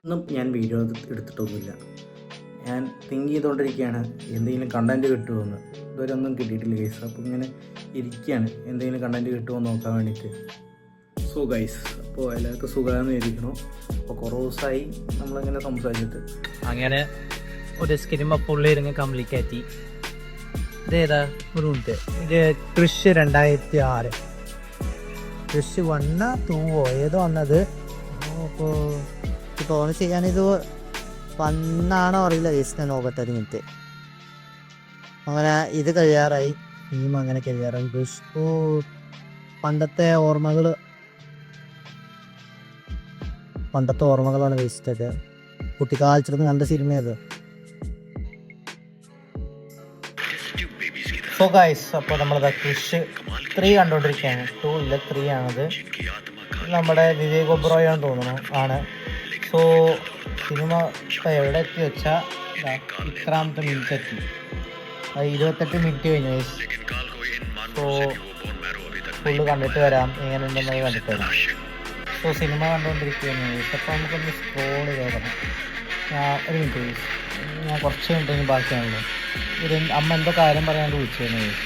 ഒന്നും ഞാൻ വീഡിയോ എടുത്തിട്ടൊന്നുമില്ല. ഞാൻ തിങ്ക് ചെയ്തുകൊണ്ടിരിക്കുകയാണ് എന്തെങ്കിലും കണ്ടൻറ്റ് കിട്ടുമോയെന്ന്. ഇതുവരെ ഒന്നും കിട്ടിയിട്ടില്ല ഗൈസ്. അപ്പോൾ ഇങ്ങനെ ഇരിക്കുകയാണ് എന്തെങ്കിലും കണ്ടൻറ്റ് കിട്ടുമോ എന്ന് നോക്കാൻ വേണ്ടിയിട്ട്. സോ ഗൈസ്, അപ്പോൾ എല്ലാവർക്കും സുഖമാണെന്ന് വിചാരിക്കണം. അപ്പോൾ കുറേ ദിവസമായി നമ്മളിങ്ങനെ സംസാരിച്ചിട്ട് അങ്ങനെ ഒരു സ്കിനിമ പുള്ളിയിരുന്ന് കംപ്ലീറ്റ് ആറ്റി. ഇതേതാ ഒരു മിനിറ്റ്, ഇത് കൃഷി 2006 കൃഷി 1 2 ഏതോ വന്നത്. അപ്പോൾ ഇപ്പോൾ ഓൺ ചെയ്യാനിത് വന്നാണോ അറിയില്ല ഗൈസ്, ഞാൻ നോക്കട്ടെ ഒരു മിനിറ്റ്. അങ്ങനെ ഇത് കഴിയാറായി, ടീം അങ്ങനെ കഴിയാറായി ഗൈസ്. പണ്ടത്തെ ഓർമ്മകളാണ് ഗൈസ്. കുട്ടിക്കാലത്ത് കണ്ട സിനിമയത്. സോ ഗൈസ്, അപ്പോൾ നമ്മളത് കൃഷി 3 കണ്ടുകൊണ്ടിരിക്കുകയാണ്. 2 ഇല്ല, 3 ആണത്. നമ്മുടെ വിവേക് ഒബ്റോയാണെന്ന് തോന്നുന്നു ആണ്. സോ സിനിമ ഇപ്പോൾ എവിടെ എത്തി വെച്ചാൽ ഇത്രാമത്തെ മിനിറ്റ് എത്തി. 28 മിനിറ്റ് കഴിഞ്ഞു ഗൈസ്. സോ ഫുള്ള് കണ്ടിട്ട് വരാം, എങ്ങനെ ഉണ്ടെന്നത് കണ്ടിട്ട് വരാം. സോ സിനിമ കണ്ടുകൊണ്ടിരിക്കുകയാണ് ഗൈസ്. അപ്പോൾ നമുക്കൊന്ന് സ്ക്രോൾ ചെയ്തോക്കണം. ഒരു മിനിറ്റ് ഗൈസ്, ഞാൻ കുറച്ച് മിനിറ്റ് ബാക്കിയാണല്ലോ. അമ്മ എന്തോ കാര്യം പറയാണ്ട് വിളിച്ചിരുന്നു ഗൈസ്.